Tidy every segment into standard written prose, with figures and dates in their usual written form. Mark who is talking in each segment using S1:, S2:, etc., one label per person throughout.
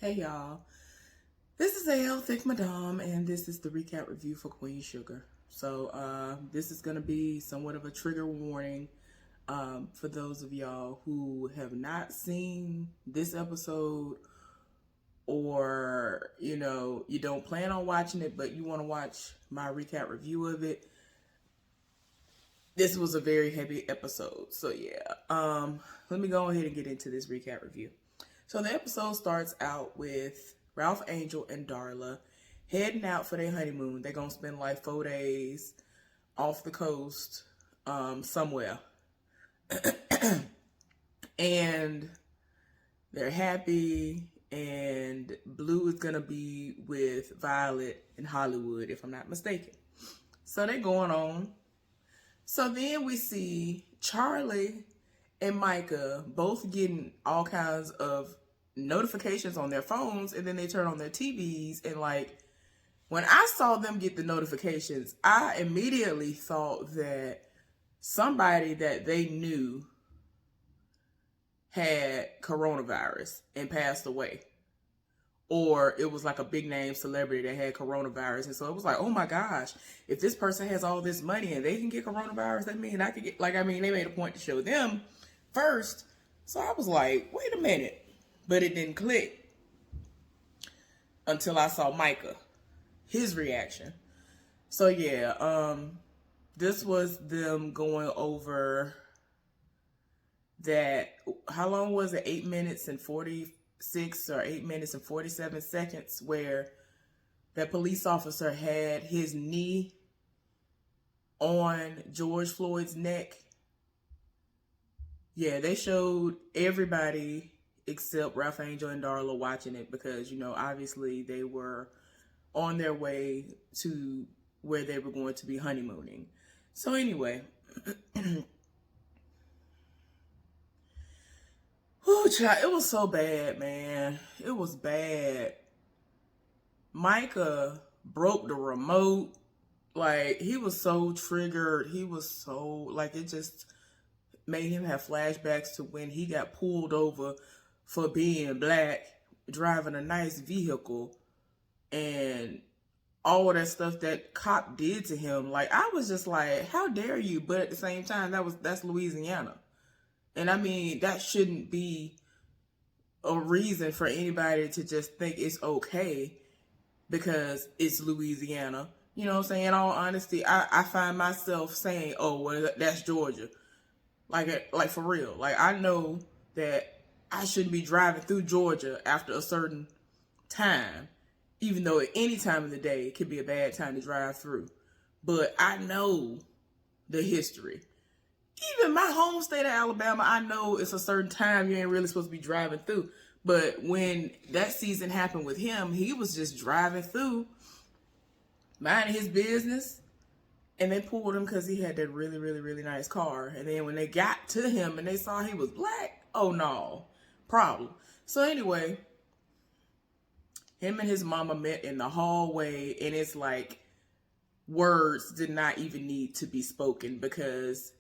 S1: Hey y'all, this is AL Thick Madame, and this is the recap review for Queen Sugar. So this is going to be somewhat of a trigger warning for those of y'all who have not seen this episode, or you don't plan on watching it but you want to watch my recap review of it. This was a very heavy episode, so yeah. Let me go ahead and get into this recap review. So the episode starts out with Ralph Angel and Darla heading out for their honeymoon. They're gonna spend like 4 days off the coast, somewhere. And they're happy, and Blue is gonna be with Violet in Hollywood, if I'm not mistaken. So they're going on. So then we see Charlie and Micah both getting all kinds of notifications on their phones, and then they turn on their TVs, and like when I saw them get the notifications, I immediately thought that somebody that they knew had coronavirus and passed away, or it was like a big name celebrity that had coronavirus. And so it was like, oh my gosh, if this person has all this money and they can get coronavirus, that means I could get, they made a point to show them first. So I was like, wait a minute. But it didn't click until I saw Micah, his reaction. So yeah, this was them going over that. How long was it? 8 minutes and 46 or 8 minutes and 47 seconds where that police officer had his knee on George Floyd's neck. Yeah, they showed everybody except Ralph Angel and Darla watching it because, obviously they were on their way to where they were going to be honeymooning. So anyway, whew, child, it was so bad, man. It was bad. Micah broke the remote. Like, he was so triggered. He was so, it just made him have flashbacks to when he got pulled over for being black, driving a nice vehicle, and all of that stuff that cop did to him. Like, I was just like, how dare you? But at the same time, that's Louisiana. And I mean, that shouldn't be a reason for anybody to just think it's okay because it's Louisiana. You know what I'm saying? In all honesty, I find myself saying, oh, well, that's Georgia. Like for real. Like, I know that I shouldn't be driving through Georgia after a certain time, even though at any time of the day it could be a bad time to drive through. But I know the history. Even my home state of Alabama, I know it's a certain time you ain't really supposed to be driving through. But when that season happened with him, he was just driving through, minding his business, and they pulled him because he had that really, really, really nice car. And then when they got to him and they saw he was black, oh no, problem. So anyway, him and his mama met in the hallway, and it's like words did not even need to be spoken because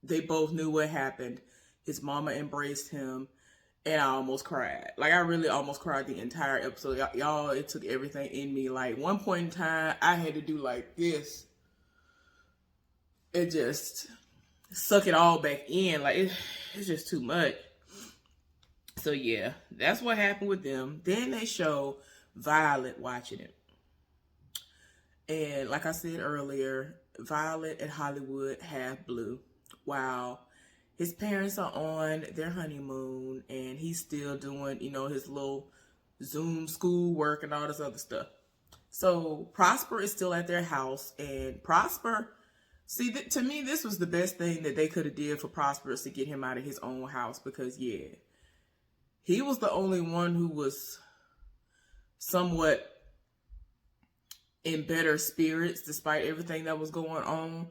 S1: they both knew what happened. His mama embraced him, and I almost cried. Like, I really almost cried the entire episode. Y'all, it took everything in me. Like, one point in time, I had to do like this. It just suck it all back in. Like, it's just too much. So yeah, that's what happened with them. Then they show Violet watching it. And like I said earlier, Violet and Hollywood have Blue, while his parents are on their honeymoon, and he's still doing, his little Zoom school work and all this other stuff. So Prosper is still at their house, and Prosper, see, to me, this was the best thing that they could have did for Prosper, is to get him out of his own house, because yeah, he was the only one who was somewhat in better spirits despite everything that was going on.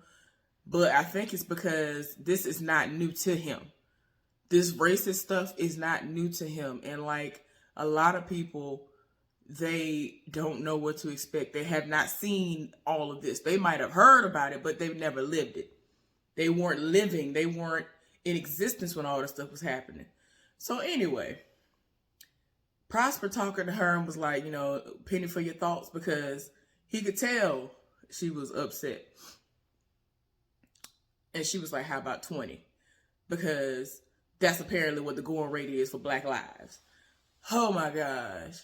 S1: But I think it's because this is not new to him. This racist stuff is not new to him. And like a lot of people, they don't know what to expect. They have not seen all of this. They might have heard about it, but they've never lived it. They weren't living. They weren't in existence when all this stuff was happening. So anyway, Prosper talking to her and was like, penny for your thoughts, because he could tell she was upset. And she was like, how about 20? Because that's apparently what the going rate is for Black Lives. Oh my gosh.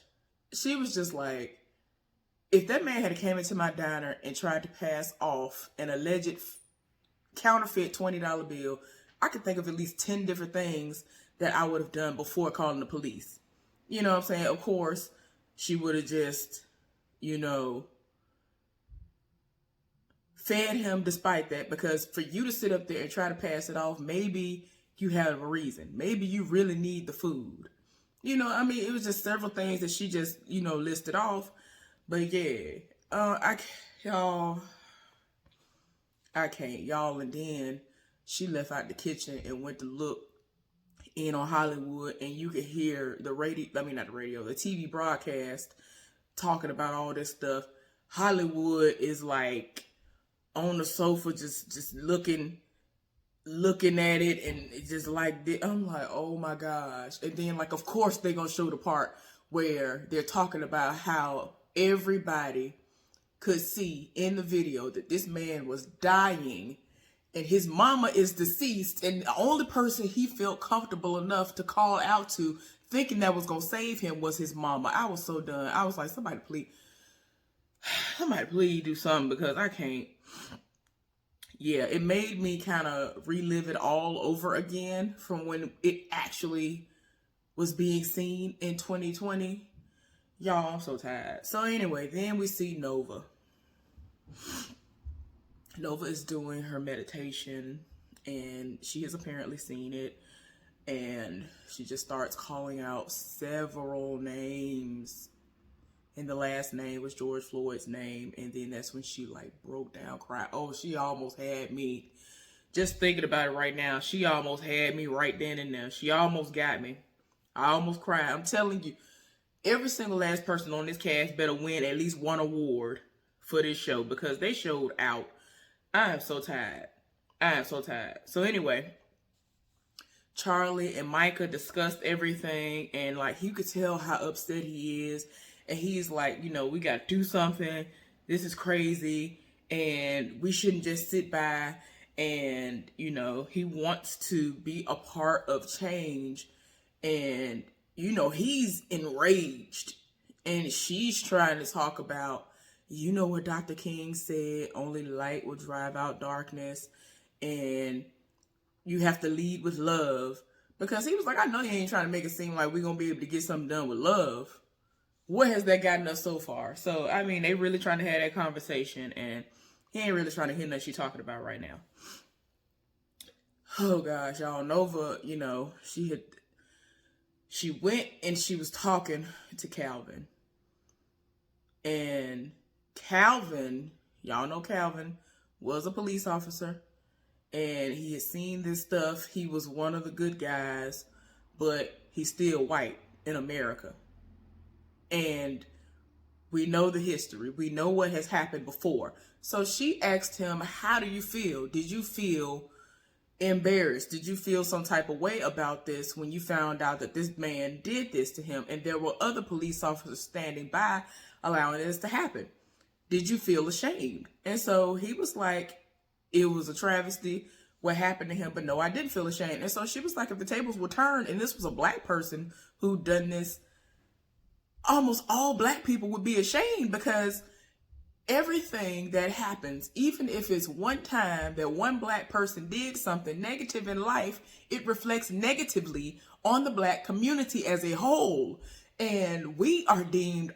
S1: She was just like, if that man had came into my diner and tried to pass off an alleged counterfeit $20 bill, I could think of at least 10 different things that I would have done before calling the police. You know what I'm saying? Of course, she would have just, fed him despite that, because for you to sit up there and try to pass it off, maybe you have a reason. Maybe you really need the food. It was just several things that she just, listed off. But yeah, I can't, y'all. And then she left out the kitchen and went to look in on Hollywood, and you could hear the TV broadcast talking about all this stuff. Hollywood is like on the sofa, just looking at it, and it's just like, I'm like, oh my gosh. And then, like, of course they're gonna show the part where they're talking about how everybody could see in the video that this man was dying and his mama is deceased, and the only person he felt comfortable enough to call out to, thinking that was gonna save him, was his mama. I was so done. I was like, somebody please do something, because I can't. Yeah, it made me kind of relive it all over again from when it actually was being seen in 2020. Y'all, I'm so tired. So anyway, then we see Nova. Nova is doing her meditation, and she has apparently seen it, and she just starts calling out several names, and the last name was George Floyd's name. And then that's when she like broke down, cried. Oh, she almost had me. Just thinking about it right now, she almost had me right then and there. She almost got me. I almost cried. I'm telling you, every single last person on this cast better win at least one award for this show, because they showed out. I am so tired. So anyway, Charlie and Micah discussed everything, and like, you could tell how upset he is. And he's like, we got to do something. This is crazy, and we shouldn't just sit by. And, he wants to be a part of change. And, he's enraged. And she's trying to talk about, what Dr. King said, only light will drive out darkness. And you have to lead with love. Because he was like, I know you ain't trying to make it seem like we're going to be able to get something done with love. What has that gotten us so far? So, they really trying to have that conversation, and he ain't really trying to hear nothing she's talking about right now. Oh gosh, y'all. Nova, she went and she was talking to Calvin. And Calvin, y'all know Calvin was a police officer, and he had seen this stuff. He was one of the good guys, but he's still white in America. And we know the history. We know what has happened before. So she asked him, how do you feel? Did you feel embarrassed? Did you feel some type of way about this when you found out that this man did this to him, and there were other police officers standing by allowing this to happen? Did you feel ashamed? And so he was like, it was a travesty what happened to him, but no, I didn't feel ashamed. And so she was like, if the tables were turned and this was a black person who done this, almost all black people would be ashamed, because everything that happens, even if it's one time that one black person did something negative in life, it reflects negatively on the black community as a whole. And we are deemed,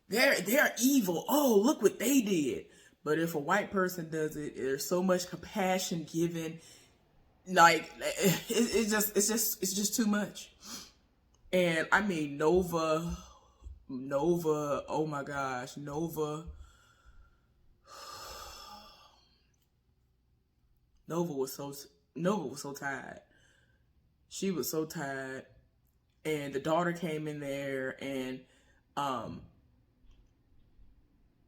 S1: they're evil. Oh, look what they did. But if a white person does it, there's so much compassion given. Like, it's just too much. And Nova, oh my gosh, Nova was so tired. She was so tired. And the daughter came in there, and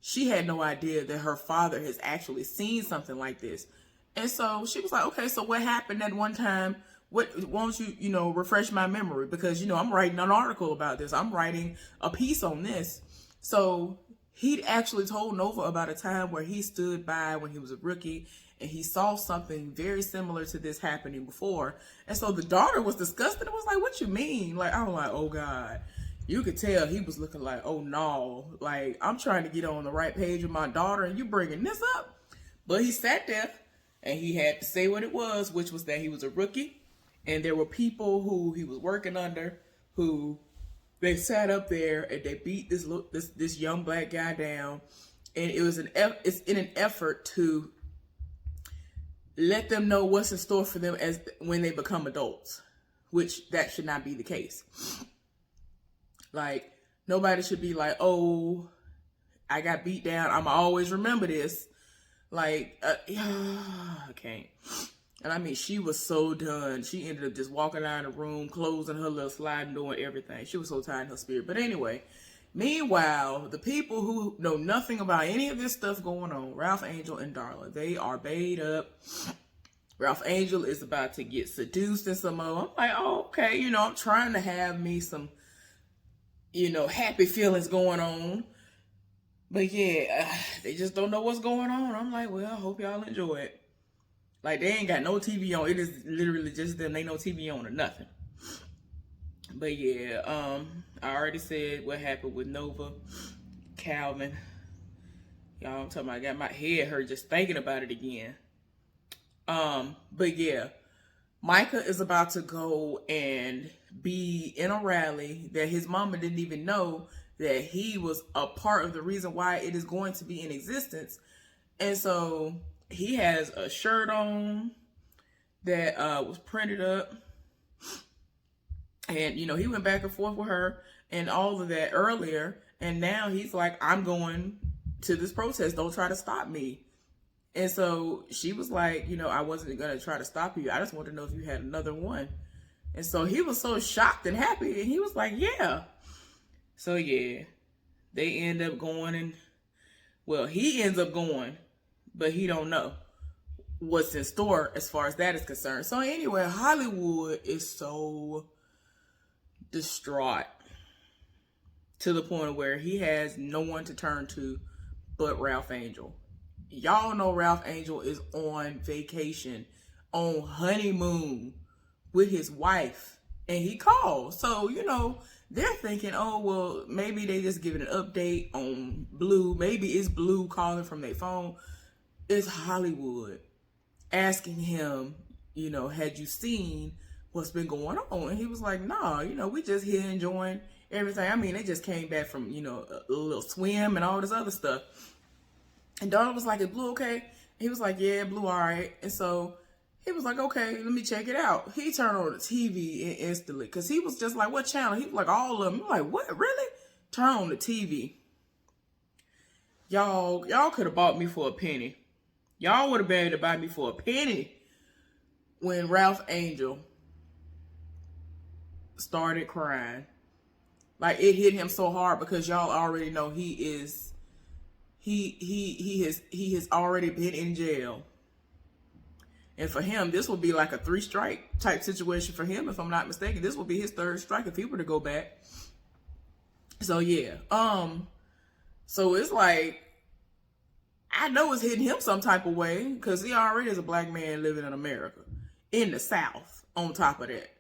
S1: she had no idea that her father has actually seen something like this. And so she was like, okay, so what happened that one time won't you, refresh my memory? Because, I'm writing an article about this. I'm writing a piece on this. So he'd actually told Nova about a time where he stood by when he was a rookie and he saw something very similar to this happening before. And so the daughter was disgusted and was like, what you mean? Like, I was like, oh God. You could tell he was looking like, oh no, like I'm trying to get on the right page with my daughter and you bringing this up. But he sat there and he had to say what it was, which was that he was a rookie. And there were people who he was working under who they sat up there and they beat this young black guy down. And it's in an effort to let them know what's in store for them as when they become adults, which that should not be the case. Like, nobody should be like, oh, I got beat down. I'm always remember this. Like, I can't. And I mean, she was so done. She ended up just walking out of the room, closing her little sliding door and everything. She was so tired in her spirit. But anyway, meanwhile, the people who know nothing about any of this stuff going on, Ralph Angel and Darla, they are baited up. Ralph Angel is about to get seduced in some more. I'm like, oh, okay. I'm trying to have me some, happy feelings going on. But yeah, they just don't know what's going on. I'm like, well, I hope y'all enjoy it. Like, they ain't got no TV on. It is literally just them. Ain't no TV on or nothing. But yeah, I already said what happened with Nova, Calvin. Y'all, I'm talking about, I got my head hurt just thinking about it again. But yeah, Micah is about to go and be in a rally that his mama didn't even know that he was a part of the reason why it is going to be in existence. And so he has a shirt on that was printed up. And, he went back and forth with her and all of that earlier. And now he's like, I'm going to this protest. Don't try to stop me. And so she was like, I wasn't going to try to stop you. I just wanted to know if you had another one. And so he was so shocked and happy. And he was like, yeah. So yeah, they end up going and, well, he ends up going, but he don't know what's in store as far as that is concerned. So anyway, Hollywood is so distraught to the point where he has no one to turn to but Ralph Angel. Y'all know Ralph Angel is on vacation, on honeymoon with his wife, and he called. So, they're thinking, oh, well, maybe they just giving an update on Blue. Maybe it's Blue calling from their phone. It's Hollywood asking him, had you seen what's been going on? And he was like, nah, we just here enjoying everything. I mean, they just came back from, a little swim and all this other stuff. And Darla was like, is Blue okay? He was like, yeah, Blue all right. And so he was like, okay, let me check it out. He turned on the TV instantly because he was just like, what channel? He was like, all of them. I'm like, what, really? Turn on the TV. Y'all could have bought me for a penny. Y'all would have been able to buy me for a penny when Ralph Angel started crying. Like, it hit him so hard because y'all already know he has already been in jail. And for him, this will be like a 3-strike type situation for him, if I'm not mistaken. This will be his 3rd strike if he were to go back. So yeah. So it's like, I know it's hitting him some type of way because he already is a black man living in America, in the South, on top of that.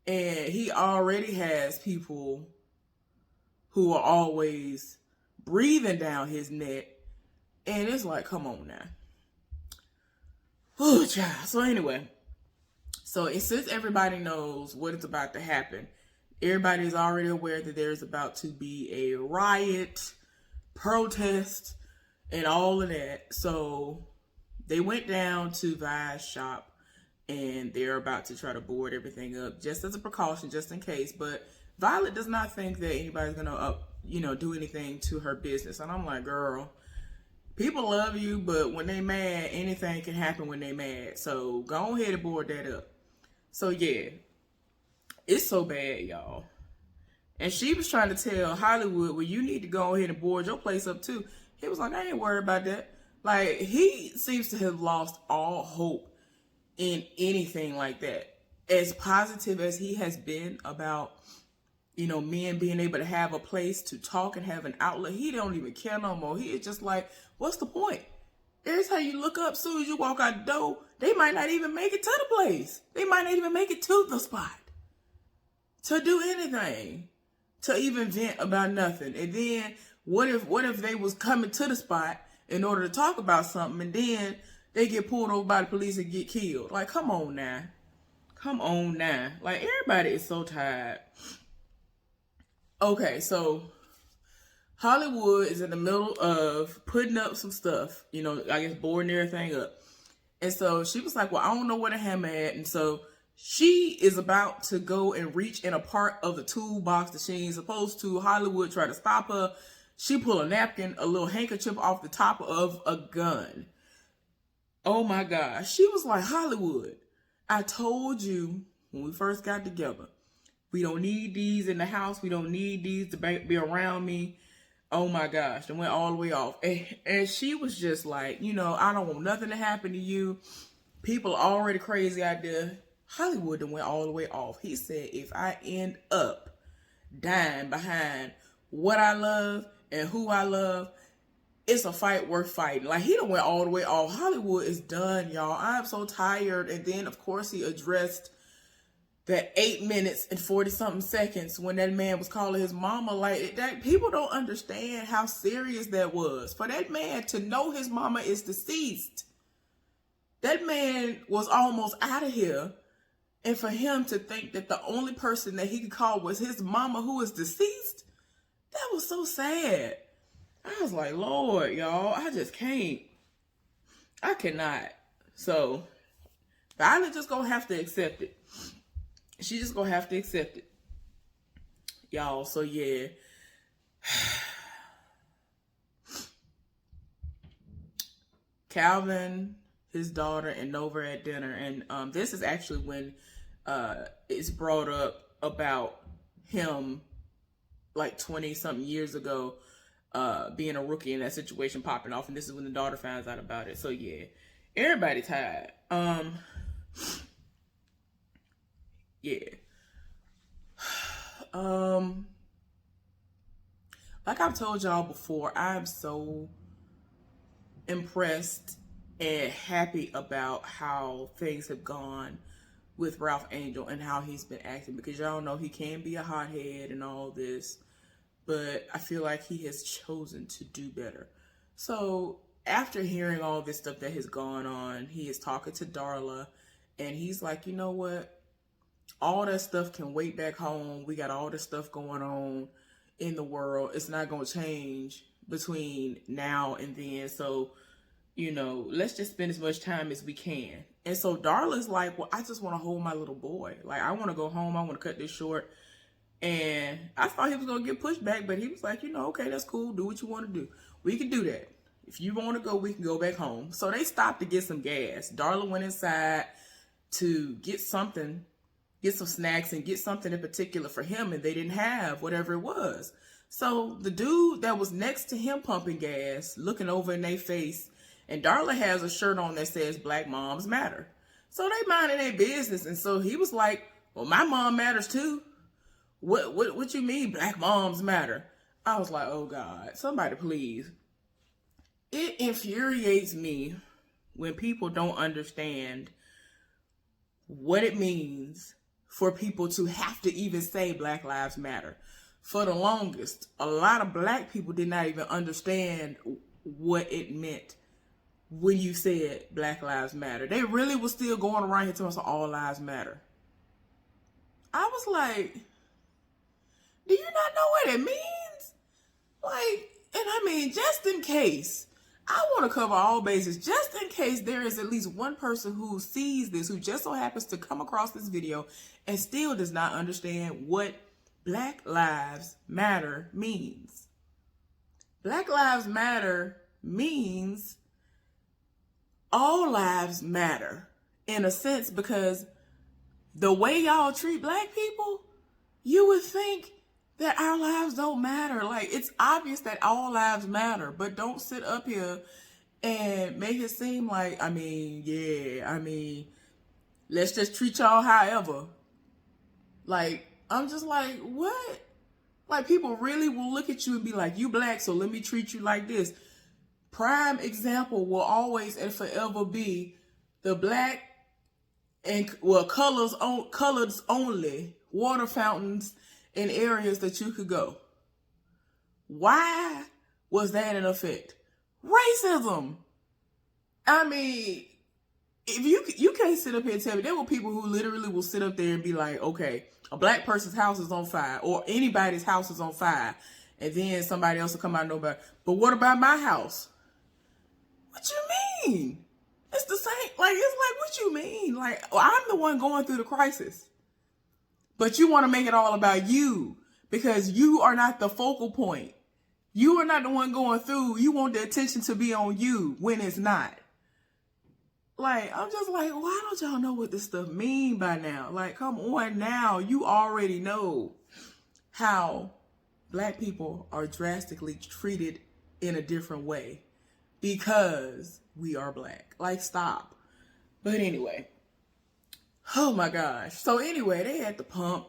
S1: And he already has people who are always breathing down his neck. And it's like, come on now. Oh, child. So anyway, since everybody knows what is about to happen, everybody is already aware that there's about to be a riot, protest, and all of that. So they went down to Vi's shop and they're about to try to board everything up just as a precaution, just in case. But Violet does not think that anybody's going to, do anything to her business. And I'm like, girl, people love you, but when they mad, anything can happen when they mad. So go ahead and board that up. So yeah, it's so bad, y'all. And she was trying to tell Hollywood, well, you need to go ahead and board your place up too. He was like, I ain't worried about that. Like, he seems to have lost all hope in anything like that. as positive as he has been about, you know, men being able to have a place to talk and have an outlet, he don't even care no more. He is just like, what's the point? Every time you look up, soon as you walk out the door, they might not even make it to the place. They might not even make it to the spot to do anything, to even vent about nothing. And then what if they was coming to the spot in order to talk about something, and then they get pulled over by the police and get killed? Like, come on now. Come on now. Like, everybody is so tired. Okay, so Hollywood is in the middle of putting up some stuff, you know, I guess boarding everything up. And so she was like, well, I don't know where the hammer at. And so she is about to go and reach in a part of the toolbox that she ain't supposed to. Hollywood tried to stop her. She pulled a napkin, a little handkerchief off the top of a gun. Oh my gosh. She was like, Hollywood, I told you when we first got together, we don't need these in the house. We don't need these to be around me. Oh my gosh, it went all the way off. And she was just like, you know, I don't want nothing to happen to you. People are already crazy out there. Hollywood went all the way off. He said, if I end up dying behind what I love and who I love, it's a fight worth fighting. Like, he done went all the way off. Hollywood is done, y'all. I'm so tired. And then, of course, he addressed that 8 minutes and 40 something seconds when that man was calling his mama. Like, that, people don't understand how serious that was. For that man to know his mama is deceased, that man was almost out of here. And for him to think that the only person that he could call was his mama who is deceased, that was so sad. I was like, Lord, y'all, I just can't. I cannot. So, Violet just gonna have to accept it. She just gonna have to accept it, y'all. So yeah, Calvin, his daughter, and Nova at dinner, and this is actually when it's brought up about him, like 20 something years ago, being a rookie in that situation, popping off, and this is when the daughter finds out about it. So yeah, everybody tired. Yeah. Like I've told y'all before, I'm so impressed and happy about how things have gone with Ralph Angel and how he's been acting, because y'all know he can be a hothead and all this, but I feel like he has chosen to do better. So after hearing all this stuff that has gone on, he is talking to Darla, and he's like, you know what? All that stuff can wait back home. We got all this stuff going on in the world. It's not going to change between now and then. So, you know, let's just spend as much time as we can. And so Darla's like, well, I just want to hold my little boy. Like, I want to go home. I want to cut this short. And I thought he was going to get pushed back, but he was like, you know, okay, that's cool. Do what you want to do. We can do that. If you want to go, we can go back home. So they stopped to get some gas. Darla went inside to get something, get some snacks and get something in particular for him, and they didn't have whatever it was. So the dude that was next to him pumping gas, looking over in their face, and Darla has a shirt on that says Black Moms Matter. So they minding their business, and so he was like, well, my mom matters too. What you mean Black Moms Matter? I was like, oh God, somebody please. It infuriates me when people don't understand what it means for people to have to even say Black Lives Matter. For the longest, a lot of Black people did not even understand what it meant when you said Black Lives Matter. They really was still going around here telling us all lives matter. I was like, do you not know what it means? Like, and I mean, just in case, I want to cover all bases, just in case there is at least one person who sees this, who just so happens to come across this video and still does not understand what Black Lives Matter means. Black Lives Matter means all lives matter, in a sense, because the way y'all treat Black people, you would think that our lives don't matter. Like, it's obvious that all lives matter, but don't sit up here and make it seem like, I mean, yeah, I mean, Let's just treat y'all however. Like, I'm just like, what? Like, people really will look at you and be like, you black, so let me treat you like this. Prime example will always and forever be the black and, well, colors only water fountains in areas that you could go. Why was that in effect? Racism. I mean, if you can't sit up here and tell me, there were people who literally will sit up there and be like, okay, a black person's house is on fire, or anybody's house is on fire, and then somebody else will come out and know, but what about my house? What you mean? It's the same. Like, it's like, what you mean? Like, I'm the one going through the crisis, but you want to make it all about you because you are not the focal point. You are not the one going through. You want the attention to be on you when it's not. Like, I'm just like, why don't y'all know what this stuff mean by now? Like, come on now. You already know how black people are drastically treated in a different way because we are black. Like, stop. But anyway, oh my gosh. So anyway, they had the pump.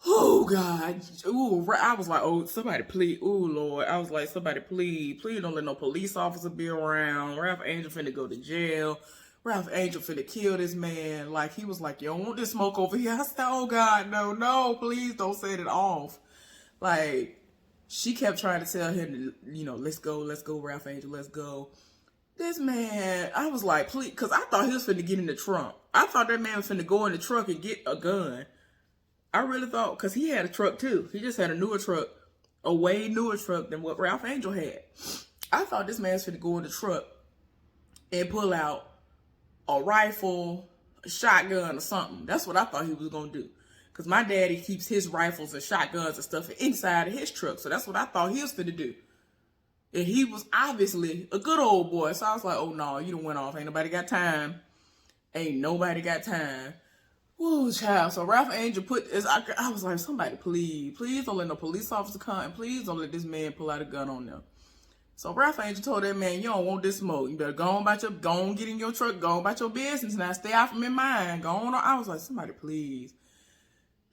S1: Oh God. Ooh, I was like, oh, somebody please. Ooh, Lord. I was like, somebody please don't let no police officer be around. Ralph Angel finna go to jail. Ralph Angel finna kill this man. Like, he was like, you don't want this smoke over here. I said, oh God, no, please don't set it off. Like, she kept trying to tell him, let's go, Ralph Angel, let's go. This man, I was like, please, because I thought he was finna get in the trunk. I thought that man was finna go in the truck and get a gun. I really thought, because he had a truck too. He just had a newer truck, a way newer truck than what Ralph Angel had. I thought this man's finna go in the truck and pull out a rifle, a shotgun, or something. That's what I thought he was gonna do. Because my daddy keeps his rifles and shotguns and stuff inside of his truck. So that's what I thought he was finna do. And he was obviously a good old boy. So I was like, oh no, you done went off. Ain't nobody got time. Ain't nobody got time. Whoa, child. So Ralph Angel I was like, somebody please don't let no police officer come, and please don't let this man pull out a gun on them. So Ralph Angel told that man, you don't want this smoke. You better go on get in your truck, go on about your business now. Stay out from mine. Go on. I was like, somebody please.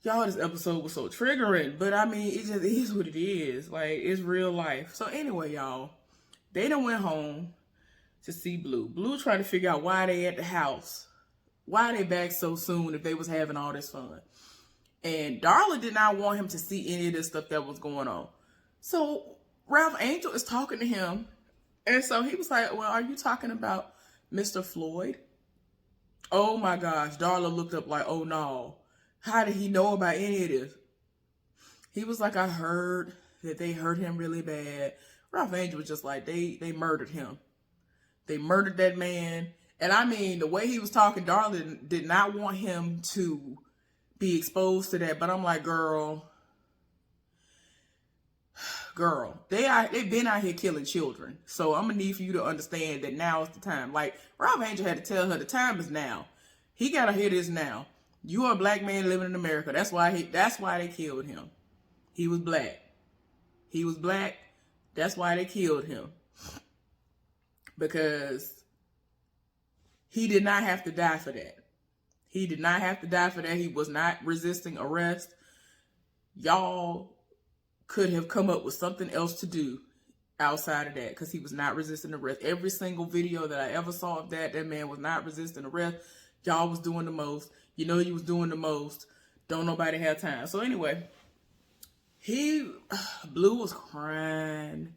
S1: Y'all, this episode was so triggering, but I mean, it just is what it is. Like, it's real life. So anyway, y'all, they done went home to see Blue. Blue trying to figure out why they at the house. Why they back so soon if they was having all this fun? And Darla did not want him to see any of this stuff that was going on. So Ralph Angel is talking to him. And so he was like, well, are you talking about Mr. Floyd? Oh my gosh. Darla looked up like, oh no. How did he know about any of this? He was like, I heard that they hurt him really bad. Ralph Angel was just like, they murdered him. They murdered that man. And I mean, the way he was talking, Darla did not want him to be exposed to that. But I'm like, girl, they've been out here killing children. So I'm gonna need for you to understand that now is the time. Like, Ralph Angel had to tell her the time is now. He gotta hear this now. You are a black man living in America. That's why they killed him. He was black. He was black. That's why they killed him. Because he did not have to die for that. He did not have to die for that. He was not resisting arrest. Y'all could have come up with something else to do outside of that because he was not resisting arrest. Every single video that I ever saw of that man was not resisting arrest. Y'all was doing the most. You know you was doing the most. Don't nobody have time. So anyway, Blue was crying.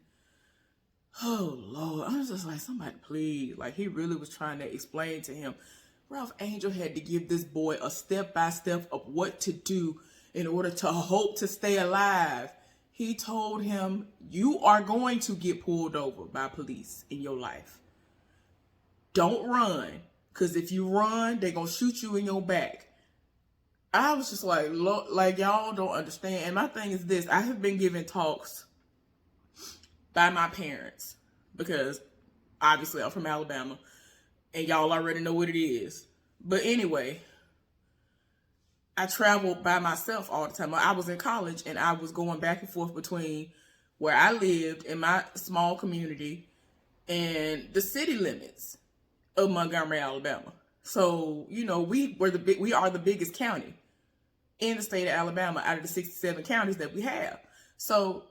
S1: Oh, Lord. I was just like, somebody please. Like, he really was trying to explain to him. Ralph Angel had to give this boy a step-by-step of what to do in order to hope to stay alive. He told him, you are going to get pulled over by police in your life. Don't run. Because if you run, they're going to shoot you in your back. I was just like, y'all don't understand. And my thing is this. I have been giving talks by my parents because obviously I'm from Alabama and y'all already know what it is. But anyway, I traveled by myself all the time. I was in college and I was going back and forth between where I lived in my small community and the city limits of Montgomery, Alabama. So, you know, we are the biggest county in the state of Alabama out of the 67 counties that we have. So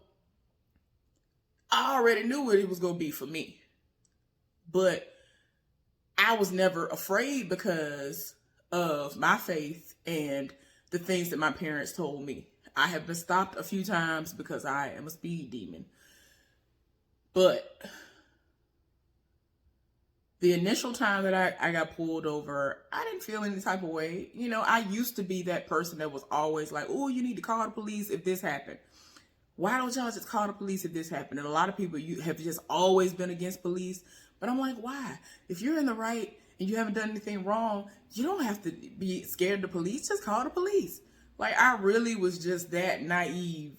S1: I already knew what it was going to be for me. But I was never afraid because of my faith and the things that my parents told me. I have been stopped a few times because I am a speed demon. But the initial time that I got pulled over, I didn't feel any type of way. You know, I used to be that person that was always like, oh, you need to call the police if this happened. Why don't y'all just call the police if this happened? And a lot of people, you have just always been against police. But I'm like, why? If you're in the right and you haven't done anything wrong, you don't have to be scared of the police. Just call the police. Like, I really was just that naive,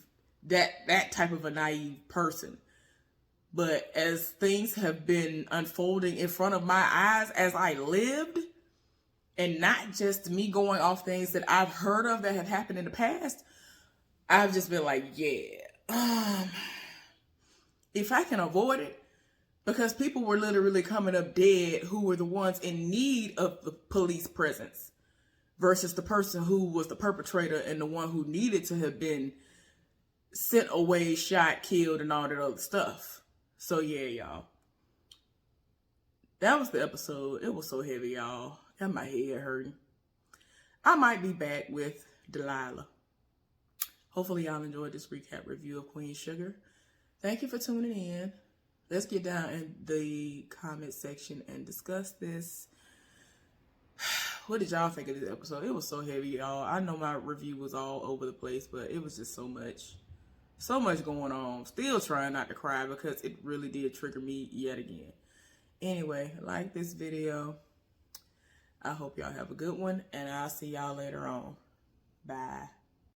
S1: that type of a naive person. But as things have been unfolding in front of my eyes as I lived, and not just me going off things that I've heard of that have happened in the past, I've just been like, yeah, if I can avoid it, because people were literally coming up dead who were the ones in need of the police presence versus the person who was the perpetrator and the one who needed to have been sent away, shot, killed, and all that other stuff. So yeah, y'all. That was the episode. It was so heavy, y'all. Got my head hurting. I might be back with Delilah. Hopefully y'all enjoyed this recap review of Queen Sugar. Thank you for tuning in. Let's get down in the comment section and discuss this. What did y'all think of this episode? It was so heavy, y'all. I know my review was all over the place, but it was just so much going on. Still trying not to cry because it really did trigger me yet again. Anyway, like this video. I hope y'all have a good one, and I'll see y'all later on. Bye.